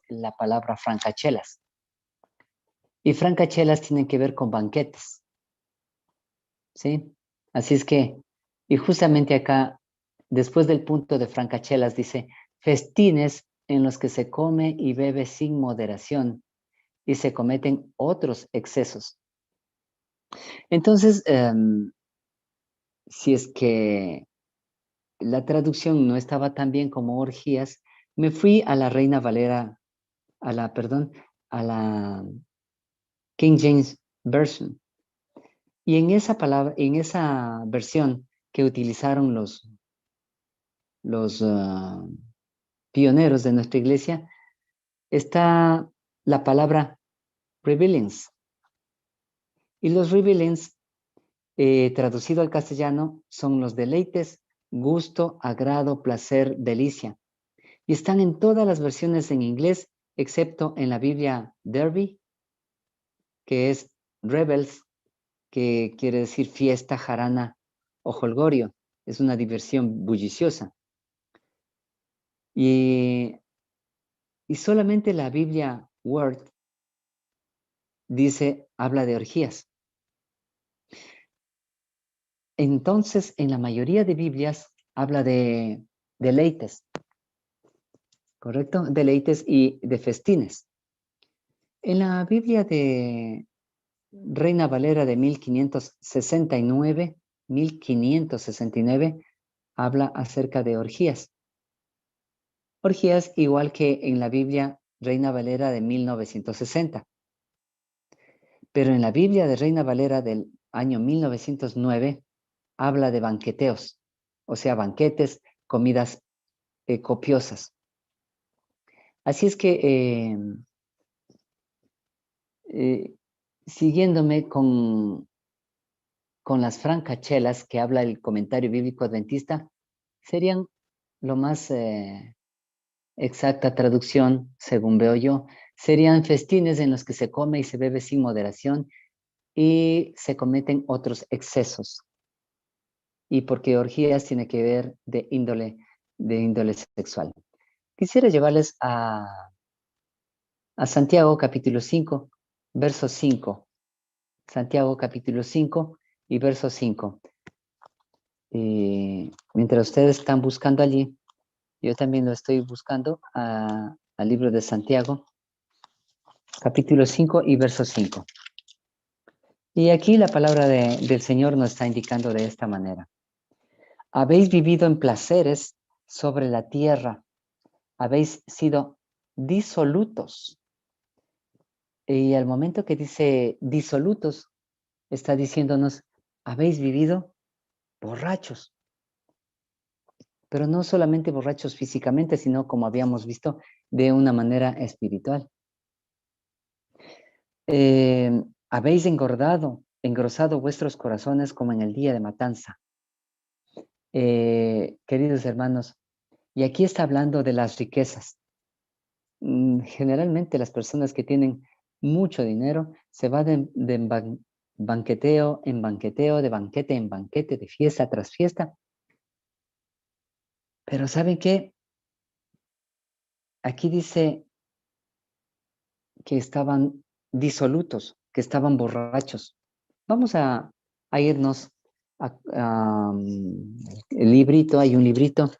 la palabra francachelas. Y francachelas tienen que ver con banquetes. ¿Sí? Así es que, y justamente acá, después del punto de francachelas, dice, festines en los que se come y bebe sin moderación y se cometen otros excesos. Entonces, si es que la traducción no estaba tan bien como orgías, me fui a la Reina Valera, a la King James Version. Y en esa palabra, en esa versión que utilizaron los pioneros de nuestra iglesia, está la palabra revelings. Y los revelings, traducido al castellano, son los deleites, gusto, agrado, placer, delicia. Y están en todas las versiones en inglés, excepto en la Biblia Derby, que es revels, que quiere decir fiesta, jarana o jolgorio. Es una diversión bulliciosa. Y solamente la Biblia Word habla de orgías. Entonces, en la mayoría de Biblias habla de deleites, ¿correcto? Deleites y de festines. En la Biblia de Reina Valera de 1569, habla acerca de orgías. Orgías igual que en la Biblia Reina Valera de 1960. Pero en la Biblia de Reina Valera del año 1909 habla de banqueteos, o sea, banquetes, comidas copiosas. Así es que, siguiéndome con las francachelas que habla el comentario bíblico adventista, serían lo más exacta traducción, según veo yo, serían festines en los que se come y se bebe sin moderación y se cometen otros excesos. Y porque orgías tiene que ver de índole sexual. Quisiera llevarles a Santiago capítulo 5, verso 5. Santiago capítulo 5 y verso 5. Mientras ustedes están buscando allí, yo también lo estoy buscando al libro de Santiago, capítulo 5 y verso 5. Y aquí la palabra del Señor nos está indicando de esta manera. Habéis vivido en placeres sobre la tierra, habéis sido disolutos. Y al momento que dice disolutos, está diciéndonos, habéis vivido borrachos. Pero no solamente borrachos físicamente, sino como habíamos visto, de una manera espiritual. Habéis engrosado vuestros corazones como en el día de matanza. Queridos hermanos, y aquí está hablando de las riquezas. Generalmente las personas que tienen mucho dinero se van de banqueteo en banqueteo, de banquete en banquete, de fiesta tras fiesta. Pero ¿saben qué? Aquí dice que estaban disolutos, que estaban borrachos. Vamos a irnos el librito, hay un librito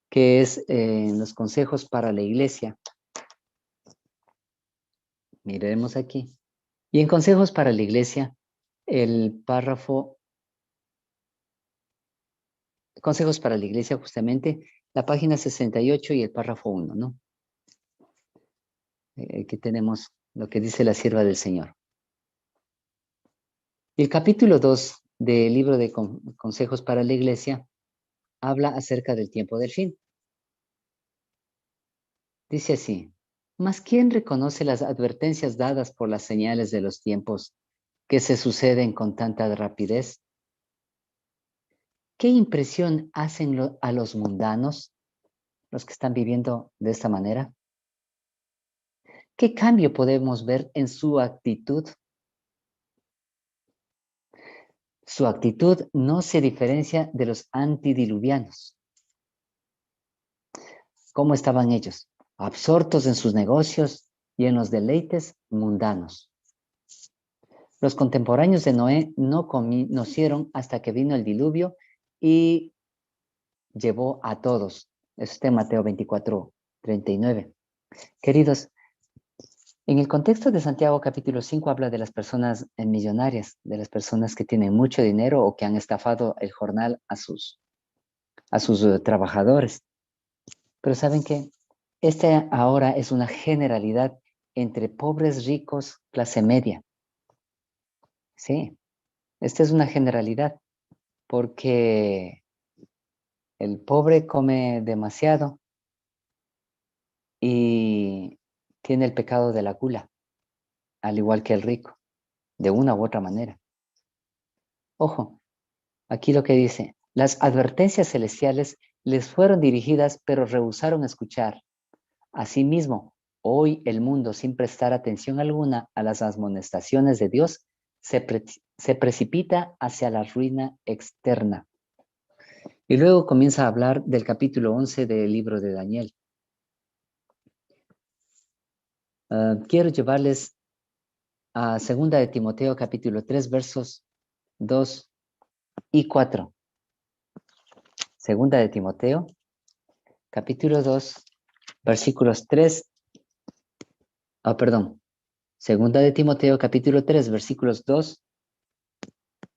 que es los consejos para la iglesia. Miremos aquí. Y en consejos para la iglesia, el párrafo, consejos para la iglesia justamente, la página 68 y el párrafo 1, ¿no? Aquí tenemos lo que dice la sierva del Señor. El capítulo 2 del libro de consejos para la iglesia habla acerca del tiempo del fin. Dice así, ¿mas quién reconoce las advertencias dadas por las señales de los tiempos que se suceden con tanta rapidez? ¿Qué impresión hacen a los mundanos, los que están viviendo de esta manera? ¿Qué cambio podemos ver en su actitud? Su actitud no se diferencia de los antidiluvianos. ¿Cómo estaban ellos? absortos en sus negocios y en los deleites mundanos. Los contemporáneos de Noé no conocieron hasta que vino el diluvio y llevó a todos. Eso está en Mateo 24:39. Queridos, en el contexto de Santiago capítulo 5 habla de las personas millonarias, de las personas que tienen mucho dinero o que han estafado el jornal a sus trabajadores. Pero ¿saben qué? Esta ahora es una generalidad entre pobres, ricos, clase media. Sí, esta es una generalidad porque el pobre come demasiado y tiene el pecado de la gula, al igual que el rico, de una u otra manera. Ojo, aquí lo que dice, las advertencias celestiales les fueron dirigidas, pero rehusaron escuchar. Asimismo, hoy el mundo, sin prestar atención alguna a las amonestaciones de Dios, se precipita hacia la ruina externa. Y luego comienza a hablar del capítulo 11 del libro de Daniel. Quiero llevarles a 2 de Timoteo capítulo 3 versos 2 y 4. 2 de Timoteo capítulo 2 versículos 3. Perdón. 2 de Timoteo capítulo 3 versículos 2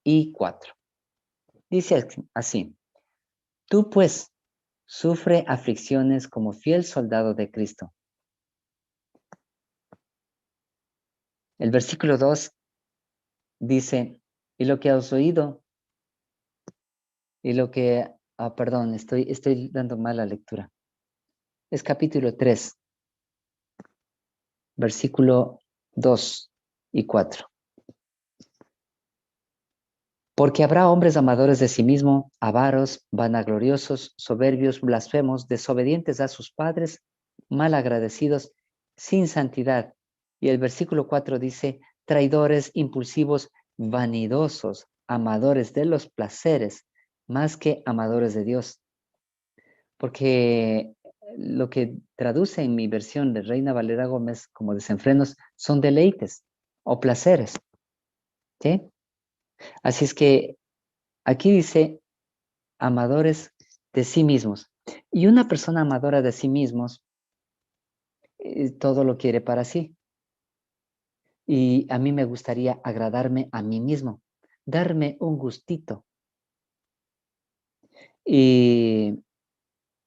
y 4. Dice así: Tú pues sufre aflicciones como fiel soldado de Cristo. El versículo 2 dice, y lo que has oído, y lo que, perdón, estoy dando mala lectura. Es capítulo 3, versículo 2 y 4. Porque habrá hombres amadores de sí mismo, avaros, vanagloriosos, soberbios, blasfemos, desobedientes a sus padres, malagradecidos, sin santidad. Y el versículo 4 dice, traidores, impulsivos, vanidosos, amadores de los placeres, más que amadores de Dios. Porque lo que traduce en mi versión de Reina Valera Gómez como desenfrenos son deleites o placeres. ¿Sí? Así es que aquí dice amadores de sí mismos. Y una persona amadora de sí mismos, todo lo quiere para sí. Y a mí me gustaría agradarme a mí mismo, darme un gustito. Y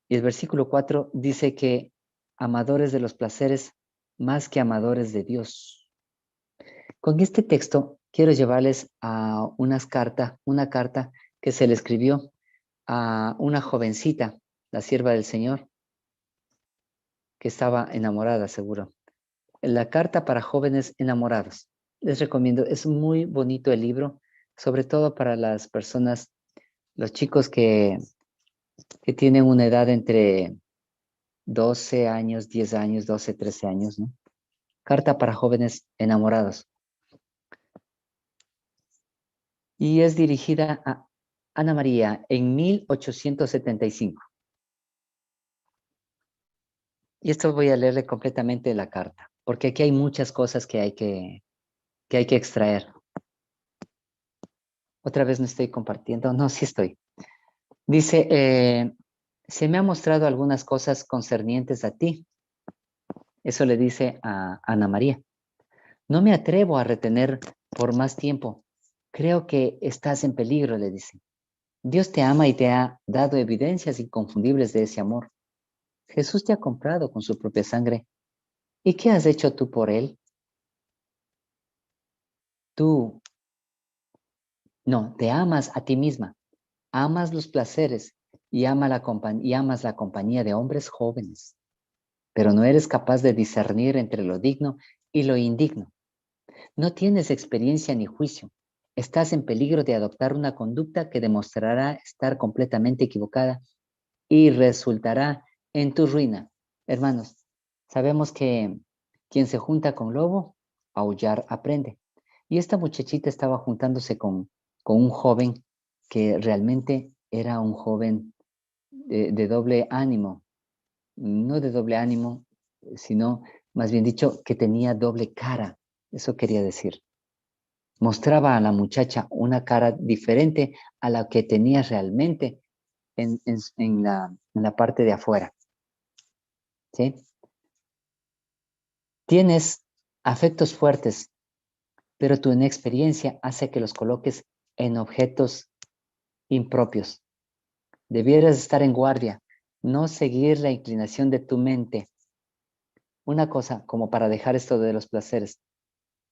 el versículo 4 dice que amadores de los placeres más que amadores de Dios. Con este texto quiero llevarles a una carta que se le escribió a una jovencita, la sierva del Señor, que estaba enamorada, seguro. La carta para jóvenes enamorados. Les recomiendo, es muy bonito el libro, sobre todo para las personas, los chicos que tienen una edad entre 12 años, 10 años, 12, 13 años, ¿no? Carta para jóvenes enamorados. Y es dirigida a Ana María en 1875. Y esto voy a leerle completamente la carta, porque aquí hay muchas cosas que hay que extraer. Otra vez no estoy compartiendo. No, sí estoy. Dice, se me han mostrado algunas cosas concernientes a ti. Eso le dice a Ana María. No me atrevo a retener por más tiempo. Creo que estás en peligro, le dice. Dios te ama y te ha dado evidencias inconfundibles de ese amor. Jesús te ha comprado con su propia sangre. ¿Y qué has hecho tú por él? Tú, no, te amas a ti misma. Amas los placeres y amas la compañía de hombres jóvenes, pero no eres capaz de discernir entre lo digno y lo indigno. No tienes experiencia ni juicio. Estás en peligro de adoptar una conducta que demostrará estar completamente equivocada y resultará en tu ruina. Hermanos, sabemos que quien se junta con lobo, aullar aprende. Y esta muchachita estaba juntándose con un joven que realmente era un joven de doble ánimo, no de doble ánimo, sino más bien dicho que tenía doble cara. Eso quería decir. Mostraba a la muchacha una cara diferente a la que tenía realmente en la parte de afuera. ¿Sí? Tienes afectos fuertes, pero tu inexperiencia hace que los coloques en objetos impropios. Debieras estar en guardia, no seguir la inclinación de tu mente. Una cosa, como para dejar esto de los placeres,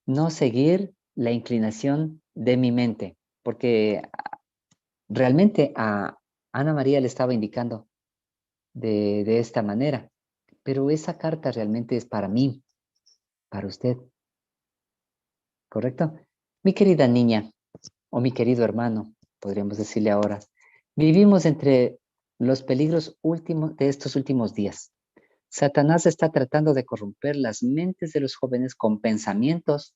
no seguir la inclinación de mi mente, porque realmente a Ana María le estaba indicando de esta manera, pero esa carta realmente es para mí, para usted, ¿correcto? Mi querida niña, o mi querido hermano, podríamos decirle ahora, vivimos entre los peligros últimos de estos últimos días. Satanás está tratando de corromper las mentes de los jóvenes con pensamientos,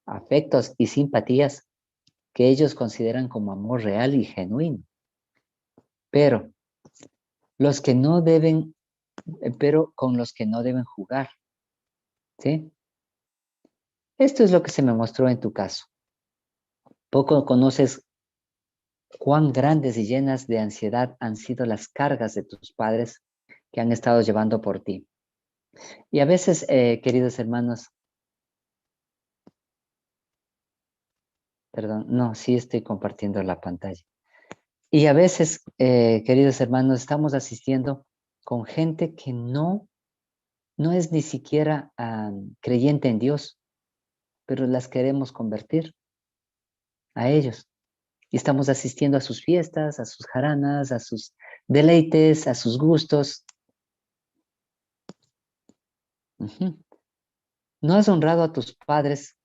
afectos y simpatías que ellos consideran como amor real y genuino. Pero los que no deben, pero con los que no deben jugar, ¿sí? Esto es lo que se me mostró en tu caso. Poco conoces cuán grandes y llenas de ansiedad han sido las cargas de tus padres que han estado llevando por ti. Y a veces, queridos hermanos, perdón, no, sí estoy compartiendo la pantalla. Y a veces, queridos hermanos, estamos asistiendo con gente que no es ni siquiera creyente en Dios, pero las queremos convertir a ellos. Y estamos asistiendo a sus fiestas, a sus jaranas, a sus deleites, a sus gustos. Ujú. No has honrado a tus padres,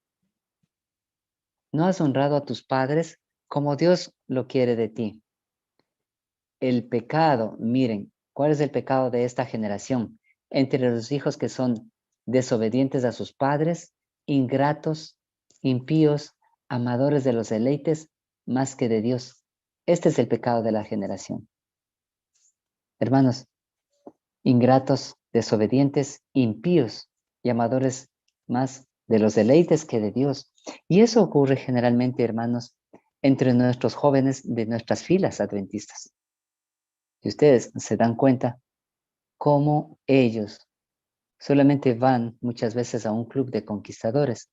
no has honrado a tus padres como Dios lo quiere de ti. El pecado, miren, ¿cuál es el pecado de esta generación? Entre los hijos que son desobedientes a sus padres, ingratos, impíos, amadores de los deleites, más que de Dios. Este es el pecado de la generación. Hermanos, ingratos, desobedientes, impíos y amadores más de los deleites que de Dios. Y eso ocurre generalmente, hermanos, entre nuestros jóvenes de nuestras filas adventistas. Y ustedes se dan cuenta cómo ellos solamente van muchas veces a un club de conquistadores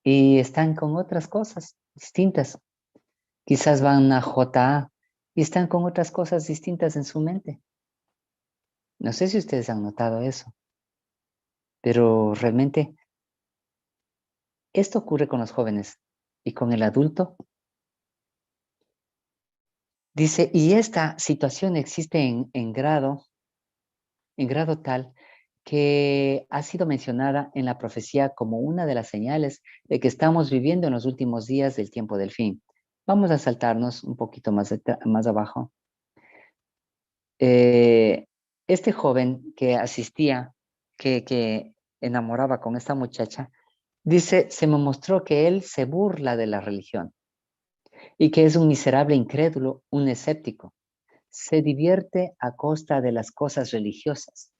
y están con otras cosas distintas. Quizás van a JA y están con otras cosas distintas en su mente. No sé si ustedes han notado eso, pero realmente esto ocurre con los jóvenes y con el adulto. Dice, y esta situación existe en grado tal que ha sido mencionada en la profecía como una de las señales de que estamos viviendo en los últimos días del tiempo del fin. Vamos a saltarnos un poquito más abajo. Este joven que asistía, que enamoraba con esta muchacha, dice, se me mostró que él se burla de la religión y que es un miserable incrédulo, un escéptico. Se divierte a costa de las cosas religiosas.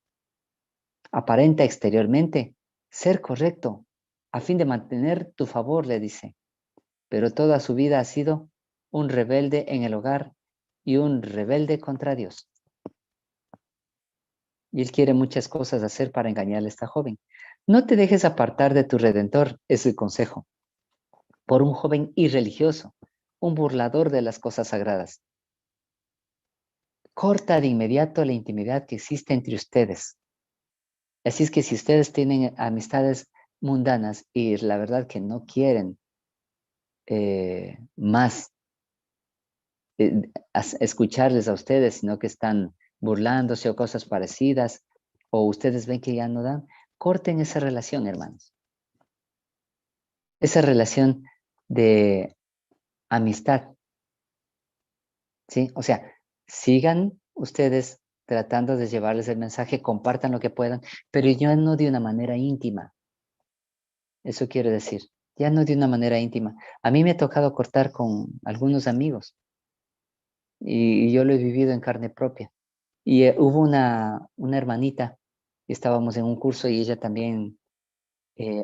Aparenta exteriormente ser correcto a fin de mantener tu favor, le dice, pero toda su vida ha sido un rebelde en el hogar y un rebelde contra Dios. Y él quiere muchas cosas hacer para engañarle a esta joven. No te dejes apartar de tu Redentor, es el consejo, por un joven irreligioso, un burlador de las cosas sagradas. Corta de inmediato la intimidad que existe entre ustedes. Así es que si ustedes tienen amistades mundanas y la verdad que no quieren más escucharles a ustedes, sino que están burlándose o cosas parecidas, o ustedes ven que ya no dan, corten esa relación, hermanos. Esa relación de amistad, ¿sí? O sea, sigan ustedes tratando de llevarles el mensaje, compartan lo que puedan, pero ya no de una manera íntima. Eso quiere decir, ya no de una manera íntima. A mí me ha tocado cortar con algunos amigos y yo lo he vivido en carne propia. Y hubo una hermanita estábamos en un curso y ella también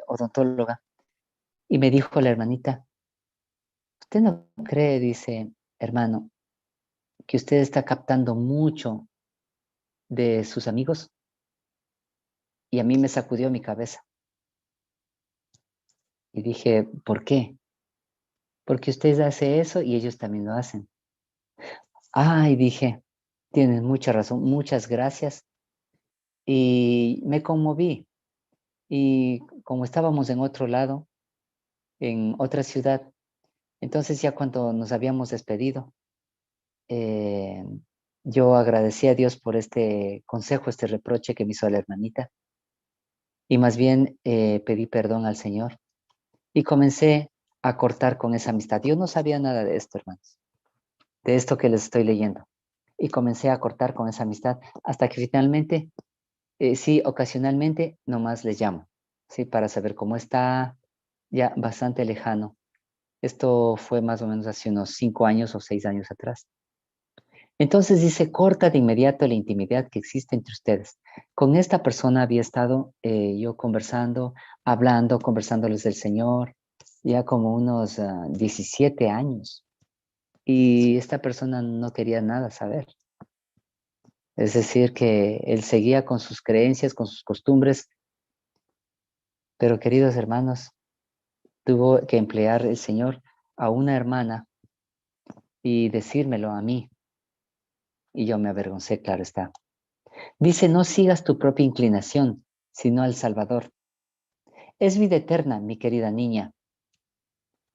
odontóloga, y me dijo la hermanita, ¿usted no cree, dice, hermano, que usted está captando mucho de sus amigos? Y a mí me sacudió mi cabeza. Y dije, ¿por qué? Porque usted hace eso y ellos también lo hacen. Y dije, tienes mucha razón, muchas gracias. Y me conmoví. Y como estábamos en otro lado, en otra ciudad, entonces ya cuando nos habíamos despedido, eh, yo agradecí a Dios por este consejo, este reproche que me hizo la hermanita. Y más bien pedí perdón al Señor y comencé a cortar con esa amistad. Yo no sabía nada de esto, hermanos, de esto que les estoy leyendo. Y comencé a cortar con esa amistad hasta que finalmente, sí, ocasionalmente nomás les llamo, sí, para saber cómo está, ya bastante lejano. Esto fue más o menos hace unos 5 años o 6 años atrás. Entonces dice, corta de inmediato la intimidad que existe entre ustedes. Con esta persona había estado yo conversando, hablando, conversándoles del Señor, ya como unos 17 años. Y esta persona no quería nada saber. Es decir, que él seguía con sus creencias, con sus costumbres, pero queridos hermanos, tuvo que emplear el Señor a una hermana y decírmelo a mí. Y yo me avergoncé, claro está. Dice, no sigas tu propia inclinación, sino al Salvador. Es vida eterna, mi querida niña.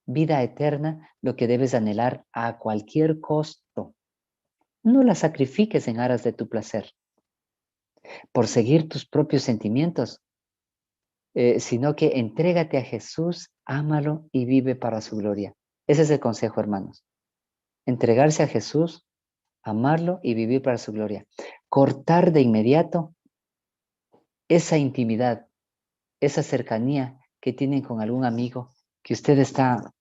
Vida eterna lo que debes anhelar a cualquier costo. No la sacrifiques en aras de tu placer, por seguir tus propios sentimientos, sino que entrégate a Jesús, ámalo y vive para su gloria. Ese es el consejo, hermanos. Entregarse a Jesús, amarlo y vivir para su gloria. Cortar de inmediato esa intimidad, esa cercanía que tienen con algún amigo que usted está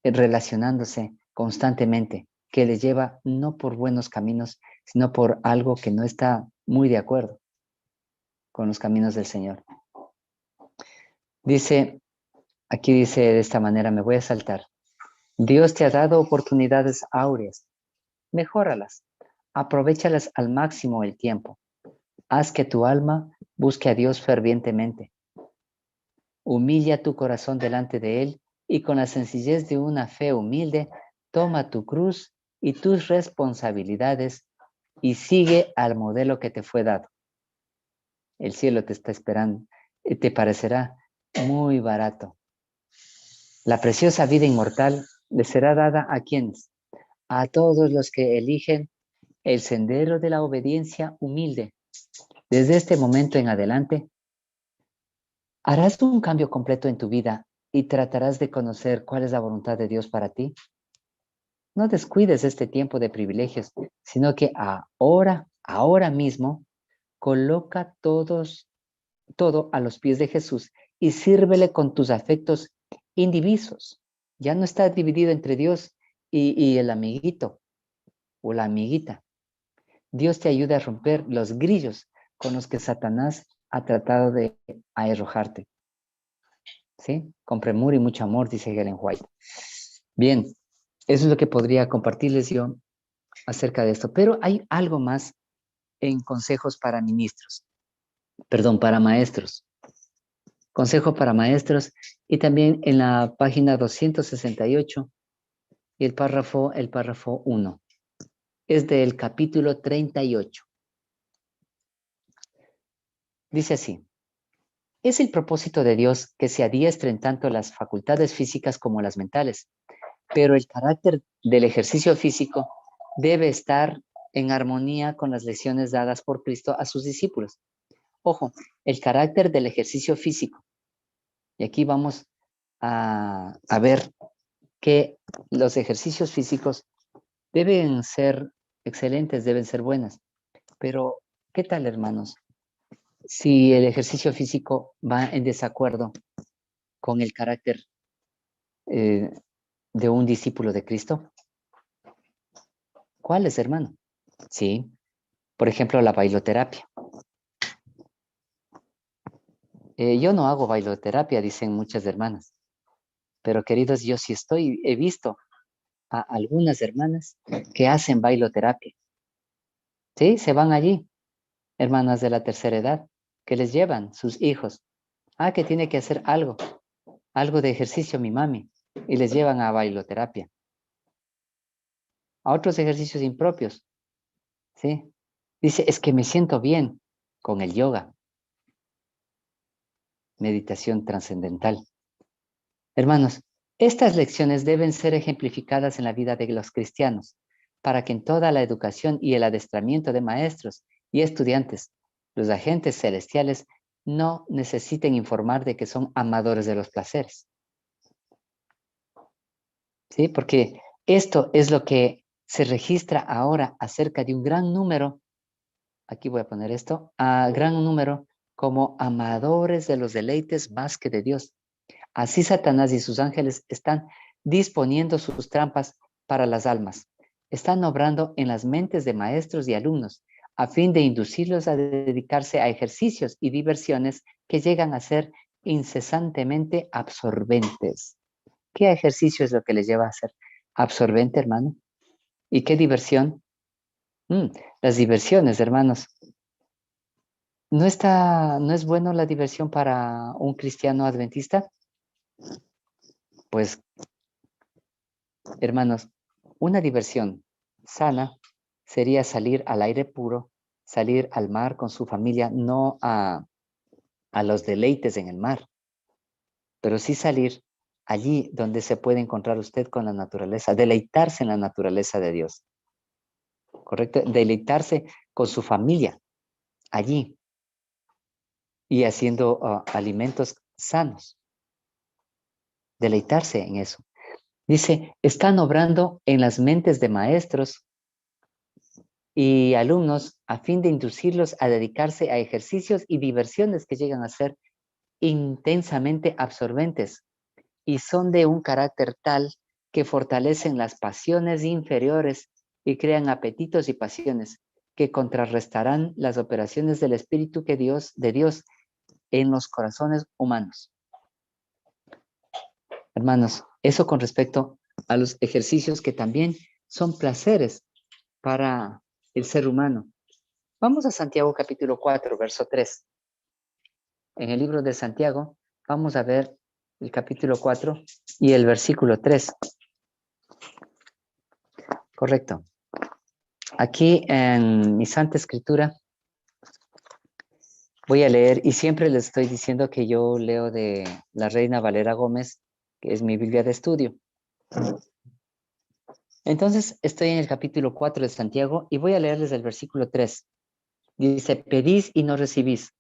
relacionándose constantemente, que le lleva no por buenos caminos, sino por algo que no está muy de acuerdo con los caminos del Señor. Dice, aquí dice de esta manera, me voy a saltar. Dios te ha dado oportunidades áureas, mejóralas, aprovéchalas al máximo el tiempo. Haz que tu alma busque a Dios fervientemente. Humilla tu corazón delante de Él y con la sencillez de una fe humilde, toma tu cruz y tus responsabilidades y sigue al modelo que te fue dado. El cielo te está esperando y te parecerá muy barato. La preciosa vida inmortal le será dada a quienes, a todos los que eligen el sendero de la obediencia humilde. Desde este momento en adelante, harás un cambio completo en tu vida y tratarás de conocer cuál es la voluntad de Dios para ti. No descuides este tiempo de privilegios, sino que ahora mismo, coloca todo a los pies de Jesús y sírvele con tus afectos indivisos. Ya no está dividido entre Dios y el amiguito o la amiguita. Dios te ayuda a romper los grillos con los que Satanás ha tratado de arrojarte. ¿Sí? Con premura y mucho amor, dice Ellen White. Bien, eso es lo que podría compartirles yo acerca de esto. Pero hay algo más en consejos para ministros, para maestros. Consejo para maestros y también en la página 268 y el párrafo 1. Es del capítulo 38. Dice así. Es el propósito de Dios que se adiestren tanto las facultades físicas como las mentales, pero el carácter del ejercicio físico debe estar en armonía con las lecciones dadas por Cristo a sus discípulos. Ojo, el carácter del ejercicio físico. Y aquí vamos a ver que los ejercicios físicos deben ser excelentes, deben ser buenas. Pero, ¿qué tal, hermanos? Si el ejercicio físico va en desacuerdo con el carácter eh, de un discípulo de Cristo. ¿Cuál es, hermano? Sí, por ejemplo, la bailoterapia. Yo no hago bailoterapia, dicen muchas hermanas. Pero queridos, yo sí he visto a algunas hermanas que hacen bailoterapia. Sí, se van allí, hermanas de la tercera edad, que les llevan sus hijos. Ah, que tiene que hacer algo de ejercicio mi mami, y les llevan a bailoterapia, a otros ejercicios impropios, ¿sí? Dice, es que me siento bien con el yoga, meditación trascendental. Hermanos, estas lecciones deben ser ejemplificadas en la vida de los cristianos, para que en toda la educación y el adestramiento de maestros y estudiantes, los agentes celestiales no necesiten informar de que son amadores de los placeres. ¿Sí? Porque esto es lo que se registra ahora acerca de un gran número, aquí voy a poner esto, a gran número como amadores de los deleites más que de Dios. Así Satanás y sus ángeles están disponiendo sus trampas para las almas. Están obrando en las mentes de maestros y alumnos a fin de inducirlos a dedicarse a ejercicios y diversiones que llegan a ser incesantemente absorbentes. ¿Qué ejercicio es lo que les lleva a ser absorbente, hermano? ¿Y qué diversión? Las diversiones, hermanos. ¿No es bueno la diversión para un cristiano adventista? Pues, hermanos, una diversión sana sería salir al aire puro, salir al mar con su familia, no a los deleites en el mar, pero sí salir allí donde se puede encontrar usted con la naturaleza, deleitarse en la naturaleza de Dios, ¿correcto? Deleitarse con su familia allí y haciendo alimentos sanos, deleitarse en eso. Dice, están obrando en las mentes de maestros y alumnos a fin de inducirlos a dedicarse a ejercicios y diversiones que llegan a ser intensamente absorbentes y son de un carácter tal que fortalecen las pasiones inferiores y crean apetitos y pasiones que contrarrestarán las operaciones del Espíritu de Dios en los corazones humanos. Hermanos, eso con respecto a los ejercicios que también son placeres para el ser humano. Vamos a Santiago capítulo 4, verso 3. En el libro de Santiago vamos a ver el capítulo 4 y el versículo 3. Correcto. Aquí en mi Santa Escritura voy a leer, y siempre les estoy diciendo que yo leo de la Reina Valera Gómez, que es mi Biblia de estudio. Entonces estoy en el capítulo 4 de Santiago y voy a leerles el versículo 3. Dice, pedís y no recibís,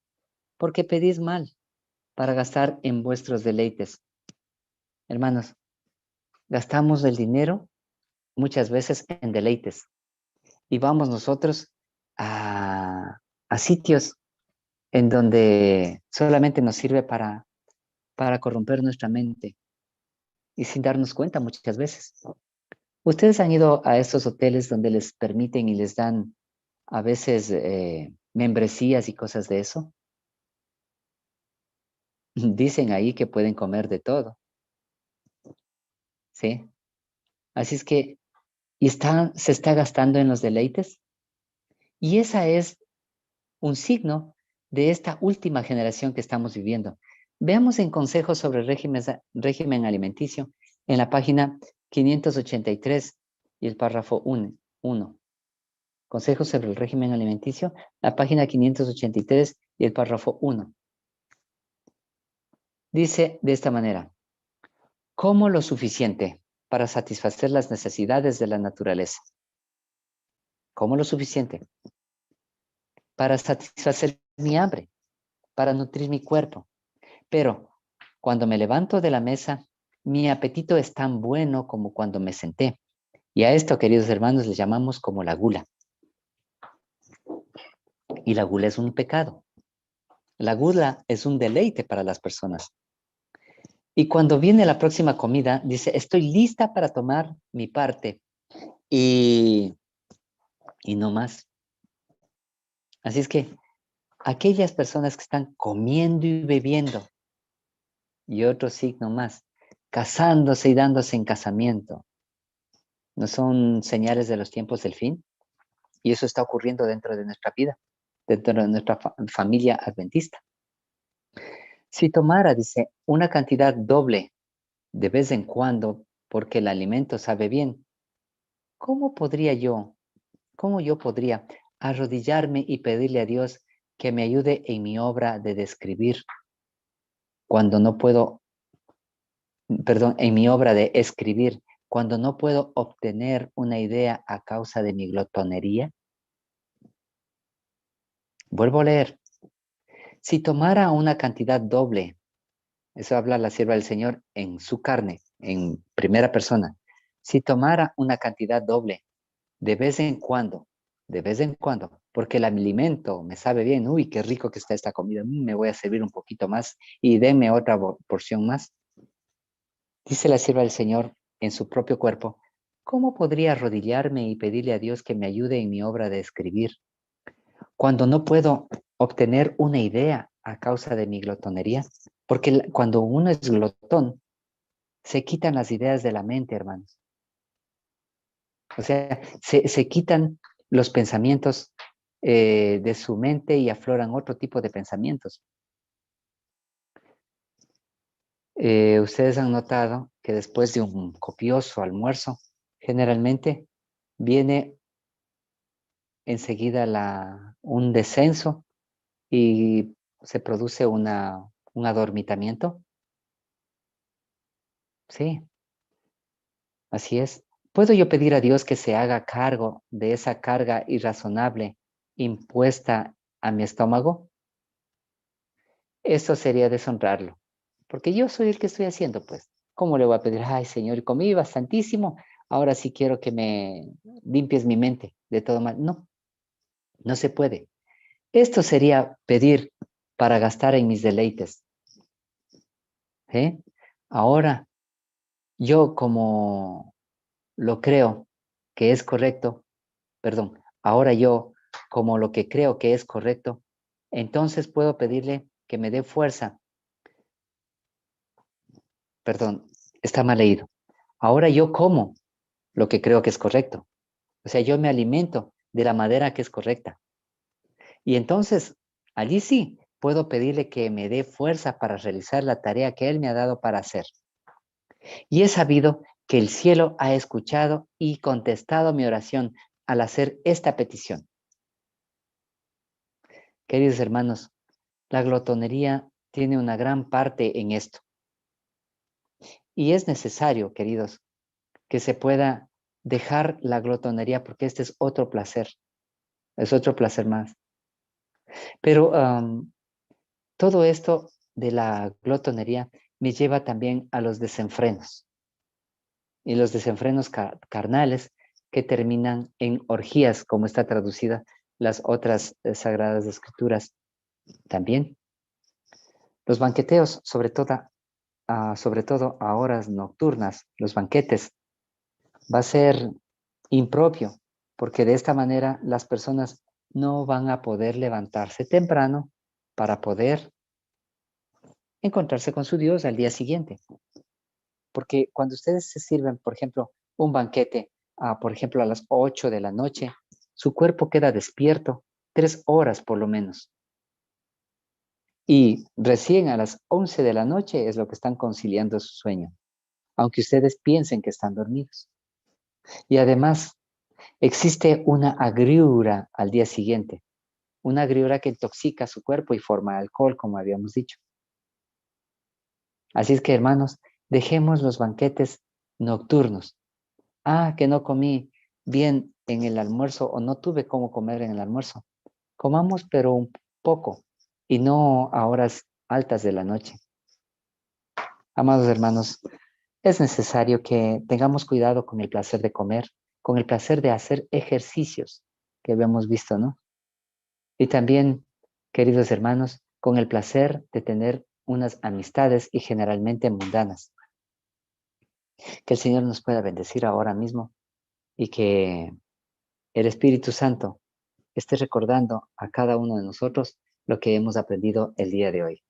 porque pedís mal para gastar en vuestros deleites. Hermanos, gastamos el dinero muchas veces en deleites y vamos nosotros a sitios en donde solamente nos sirve para corromper nuestra mente y sin darnos cuenta muchas veces. ¿Ustedes han ido a estos hoteles donde les permiten y les dan a veces membresías y cosas de eso? Dicen ahí que pueden comer de todo, ¿sí? Así es que se está gastando en los deleites. Y esa es un signo de esta última generación que estamos viviendo. Veamos en consejos sobre régimen alimenticio en la página 583 y el párrafo 1. Consejos sobre el régimen alimenticio, la página 583 y el párrafo 1. Dice de esta manera, como lo suficiente para satisfacer las necesidades de la naturaleza. Como lo suficiente para satisfacer mi hambre, para nutrir mi cuerpo. Pero cuando me levanto de la mesa, mi apetito es tan bueno como cuando me senté. Y a esto, queridos hermanos, le llamamos como la gula. Y la gula es un pecado. La gula es un deleite para las personas. Y cuando viene la próxima comida, dice, estoy lista para tomar mi parte y no más. Así es que aquellas personas que están comiendo y bebiendo, y otro signo más, casándose y dándose en casamiento, ¿no son señales de los tiempos del fin? Y eso está ocurriendo dentro de nuestra vida, dentro de nuestra familia adventista. Si tomara, dice, una cantidad doble de vez en cuando, porque el alimento sabe bien, ¿cómo podría yo, cómo yo podría arrodillarme y pedirle a Dios que me ayude en mi obra de describir cuando no puedo, perdón, en mi obra de escribir, cuando no puedo obtener una idea a causa de mi glotonería? Vuelvo a leer. Si tomara una cantidad doble, eso habla la sierva del Señor en su carne, en primera persona. Si tomara una cantidad doble, de vez en cuando, porque el alimento me sabe bien, uy, qué rico que está esta comida, me voy a servir un poquito más y denme otra porción más. Dice la sierva del Señor en su propio cuerpo, ¿cómo podría arrodillarme y pedirle a Dios que me ayude en mi obra de escribir cuando no puedo obtener una idea a causa de mi glotonería? Porque cuando uno es glotón, se quitan las ideas de la mente, hermanos. O sea, se quitan los pensamientos de su mente y afloran otro tipo de pensamientos. Ustedes han notado que después de un copioso almuerzo, generalmente viene enseguida un descenso y se produce un adormitamiento. Sí, así es. ¿Puedo yo pedir a Dios que se haga cargo de esa carga irrazonable impuesta a mi estómago? Eso sería deshonrarlo, porque yo soy el que estoy haciendo, pues. ¿Cómo le voy a pedir, ay, Señor, comí bastantísimo, ahora sí quiero que me limpies mi mente de todo mal? No, no se puede. Esto sería pedir para gastar en mis deleites. ¿Eh? Ahora, yo como lo creo que es correcto, perdón, ahora yo como lo que creo que es correcto, entonces puedo pedirle que me dé fuerza. Perdón, está mal leído. Ahora yo como lo que creo que es correcto. O sea, yo me alimento de la manera que es correcta. Y entonces, allí sí, puedo pedirle que me dé fuerza para realizar la tarea que Él me ha dado para hacer. Y he sabido que el cielo ha escuchado y contestado mi oración al hacer esta petición. Queridos hermanos, la glotonería tiene una gran parte en esto. Y es necesario, queridos, que se pueda dejar la glotonería porque este es otro placer más. Pero todo esto de la glotonería me lleva también a los desenfrenos y los desenfrenos carnales que terminan en orgías, como está traducida las otras sagradas escrituras también. Los banqueteos, sobre todo a horas nocturnas, los banquetes, va a ser impropio, porque de esta manera las personas no van a poder levantarse temprano para poder encontrarse con su Dios al día siguiente. Porque cuando ustedes se sirven, por ejemplo, un banquete, por ejemplo, a las 8 de la noche, su cuerpo queda despierto 3 horas por lo menos. Y recién a las 11 de la noche es lo que están conciliando su sueño, aunque ustedes piensen que están dormidos. Y además, existe una agriura al día siguiente, una agriura que intoxica su cuerpo y forma alcohol, como habíamos dicho. Así es que, hermanos, dejemos los banquetes nocturnos. Que no comí bien en el almuerzo o no tuve cómo comer en el almuerzo. Comamos, pero un poco y no a horas altas de la noche. Amados hermanos, es necesario que tengamos cuidado con el placer de comer, con el placer de hacer ejercicios que habíamos visto, ¿no? Y también, queridos hermanos, con el placer de tener unas amistades y generalmente mundanas. Que el Señor nos pueda bendecir ahora mismo y que el Espíritu Santo esté recordando a cada uno de nosotros lo que hemos aprendido el día de hoy.